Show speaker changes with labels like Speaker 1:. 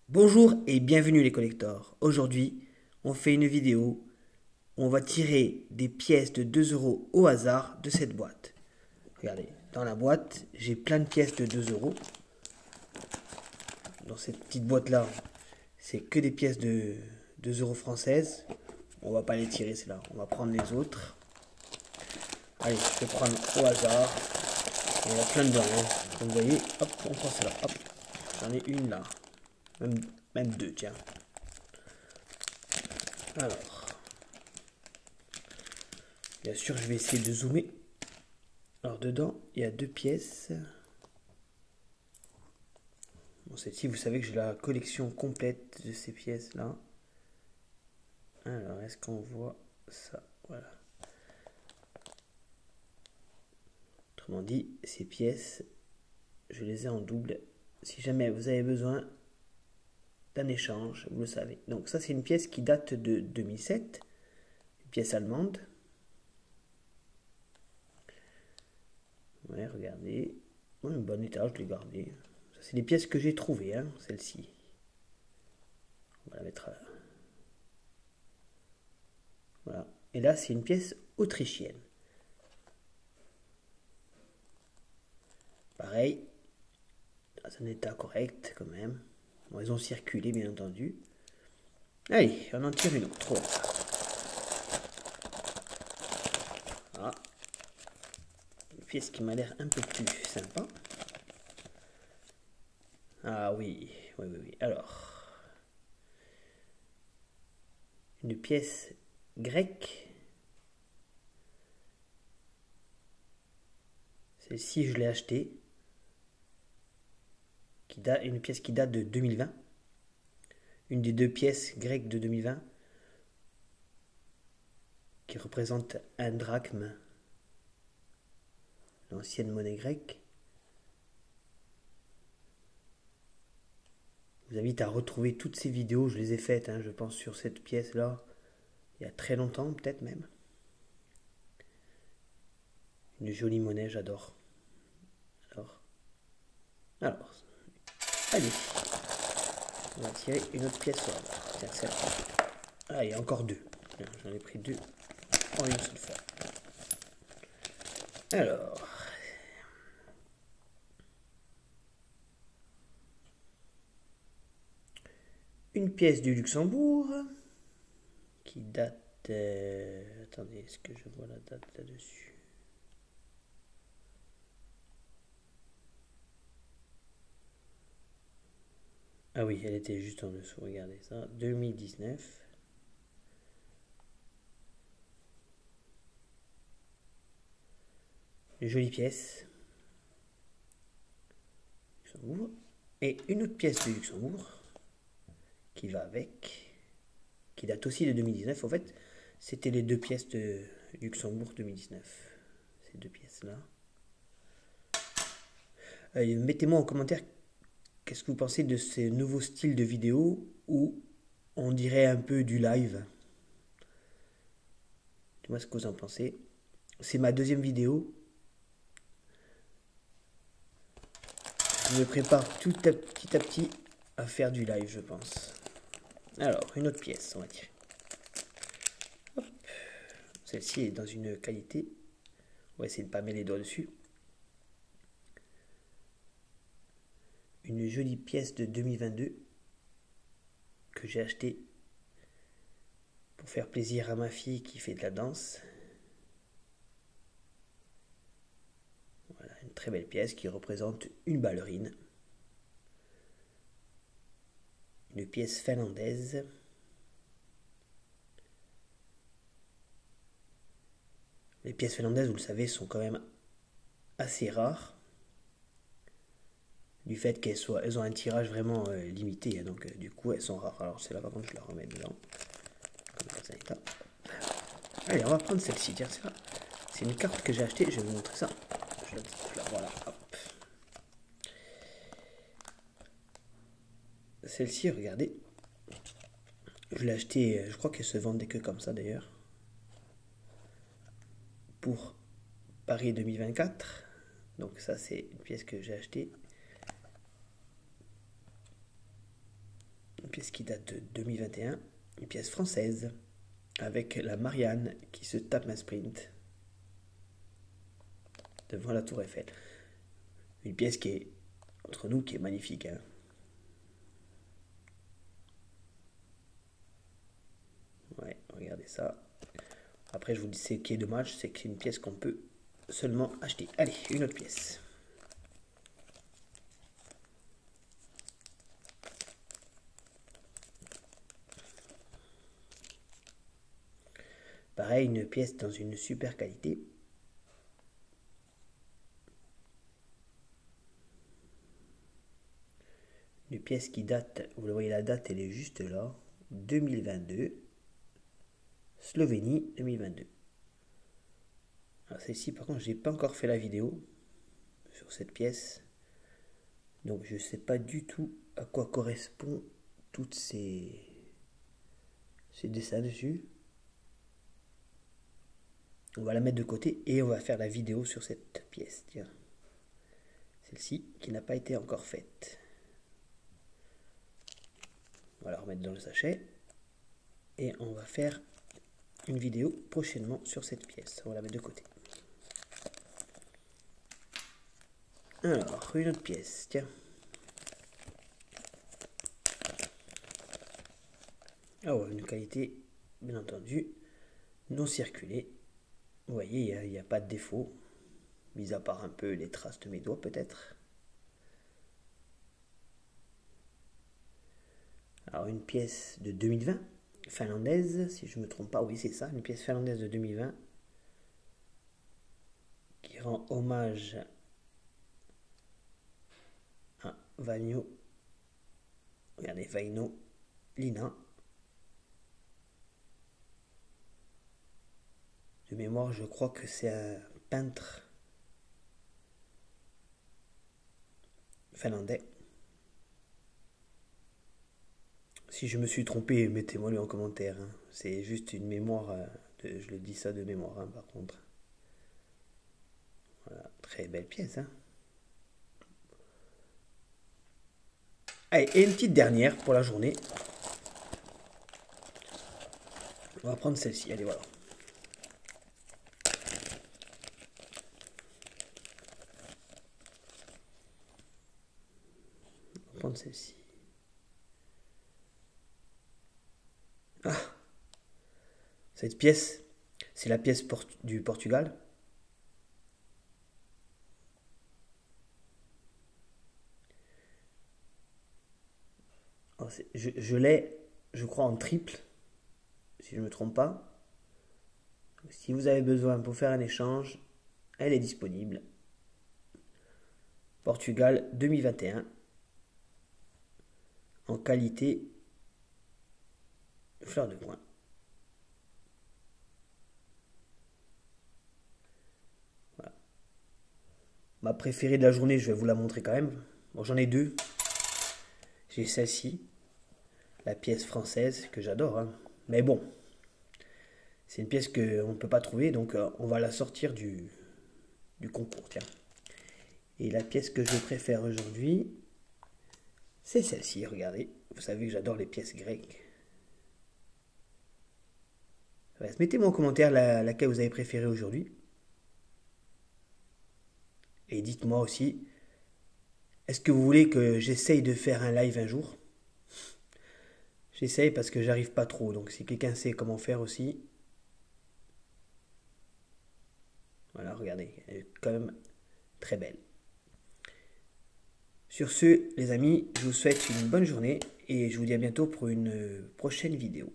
Speaker 1: Bonjour et bienvenue les collectors. Aujourd'hui, on fait une vidéo où on va tirer des pièces de 2 euros au hasard de cette boîte. Regardez, dans la boîte, j'ai plein de pièces de 2 euros. Dans cette petite boîte-là, c'est que des pièces de 2 euros françaises. On va pas les tirer, c'est là. On va prendre les autres. Allez, je vais prendre au hasard. Il y en a plein dedans. Comme vous voyez, hop, on prend celle-là. Hop, j'en ai une là. Même, même deux, tiens. Alors, bien sûr, je vais essayer de zoomer. Alors, dedans, il y a deux pièces. Bon, celle-ci, vous savez que j'ai la collection complète de ces pièces-là. Alors, est-ce qu'on voit ça? Voilà. Autrement dit, ces pièces, je les ai en double. Si jamais vous avez besoin d'un échange, vous le savez. Donc, ça, c'est une pièce qui date de 2007. Une pièce allemande. Ouais, regardez. Bon, un bon état, je l'ai gardé. Ça, c'est des pièces que j'ai trouvées, hein, celle-ci. On va la mettre là. Voilà. Et là, c'est une pièce autrichienne. Pareil, c'est un état correct quand même. Bon, ils ont circulé, bien entendu. Allez, on en tire une autre. Ah, une pièce qui m'a l'air un peu plus sympa. Ah oui, oui, oui, oui. Alors, une pièce grecque. Celle-ci, je l'ai achetée. Une pièce qui date de 2020. Une des deux pièces grecques de 2020 qui représente un drachme, l'ancienne monnaie grecque. Je vous invite à retrouver toutes ces vidéos, je les ai faites, hein, je pense, sur cette pièce-là, il y a très longtemps, peut-être même. Une jolie monnaie, j'adore. Alors, alors, allez, on va tirer une autre pièce au hasard. Tiens, celle-là. Ah, il y a encore deux. J'en ai pris deux en une seule fois. Alors, une pièce du Luxembourg qui date. Attendez, est-ce que je vois la date là-dessus? Ah oui, elle était juste en dessous, regardez ça. 2019. Une jolie pièce. Luxembourg. Et une autre pièce du Luxembourg qui va avec, qui date aussi de 2019. En fait, c'était les deux pièces de Luxembourg 2019. Ces deux pièces-là. Mettez-moi en commentaire qu'est-ce que vous pensez de ces nouveaux styles de vidéo où on dirait un peu du live. Dis-moi ce que vous en pensez. C'est ma deuxième vidéo. Je me prépare petit à petit à faire du live, je pense. Alors, une autre pièce, on va dire. Celle-ci est dans une qualité. On va essayer de ne pas mettre les doigts dessus. Une jolie pièce de 2022 que j'ai achetée pour faire plaisir à ma fille qui fait de la danse. Voilà, une très belle pièce qui représente une ballerine. Une pièce finlandaise. Les pièces finlandaises, vous le savez, sont quand même assez rares. Du fait elles ont un tirage vraiment limité, hein, donc du coup elles sont rares. Alors c'est là par contre je la remets dedans. Comme ça, état. Allez, on va prendre celle-ci, tiens, c'est une carte que j'ai achetée, je vais vous montrer ça. Voilà, hop. Celle-ci, regardez. Je l'ai achetée, je crois qu'elle se vendait que comme ça d'ailleurs. Pour Paris 2024. Donc ça c'est une pièce que j'ai achetée. pièce qui date de 2021, une pièce française, avec la Marianne qui se tape un sprint devant la Tour Eiffel. Une pièce qui est, entre nous, qui est magnifique. Hein. Ouais, regardez ça. Après, je vous dis, ce qui est dommage, c'est que c'est une pièce qu'on peut seulement acheter. Allez, une autre pièce. Pareil, une pièce dans une super qualité. Une pièce qui date, vous le voyez, la date, elle est juste là. 2022. Slovénie 2022. Alors celle-ci, par contre, je n'ai pas encore fait la vidéo sur cette pièce. Donc je ne sais pas du tout à quoi correspond toutes ces dessins dessus. On va la mettre de côté et on va faire la vidéo sur cette pièce. Tiens. Celle-ci qui n'a pas été encore faite. On va la remettre dans le sachet. Et on va faire une vidéo prochainement sur cette pièce. On va la mettre de côté. Alors, une autre pièce. Tiens. Oh, une qualité, bien entendu, non circulée. Vous voyez, il n'y a pas de défaut, mis à part un peu les traces de mes doigts peut-être. Alors une pièce de 2020, finlandaise, si je ne me trompe pas, oui c'est ça, une pièce finlandaise de 2020, qui rend hommage à Vainio, regardez, Vaino Lina. De mémoire, je crois que c'est un peintre finlandais. Si je me suis trompé, mettez-moi lui en commentaire. Hein. C'est juste une mémoire, je le dis ça de mémoire hein, par contre. Voilà, très belle pièce. Hein. Allez, et une petite dernière pour la journée. On va prendre celle-ci, allez voilà. On va prendre celle-ci. Ah, cette pièce, c'est la pièce du Portugal. Je l'ai, je crois, en triple, si je ne me trompe pas. Si vous avez besoin pour faire un échange, elle est disponible. Portugal 2021, en qualité fleur de poing. Voilà. Ma préférée de la journée, je vais vous la montrer quand même. Bon, j'en ai deux. J'ai celle-ci, la pièce française que j'adore. Hein. Mais bon, c'est une pièce qu'on ne peut pas trouver, donc on va la sortir du concours. Tiens. Et la pièce que je préfère aujourd'hui, c'est celle-ci. Regardez, vous savez que j'adore les pièces grecques. Mettez-moi en commentaire laquelle vous avez préférée aujourd'hui. Et dites-moi aussi, est-ce que vous voulez que j'essaye de faire un live un jour? J'essaye parce que j'arrive pas trop. Donc si quelqu'un sait comment faire aussi. Voilà, regardez, elle est quand même très belle. Sur ce, les amis, je vous souhaite une bonne journée et je vous dis à bientôt pour une prochaine vidéo.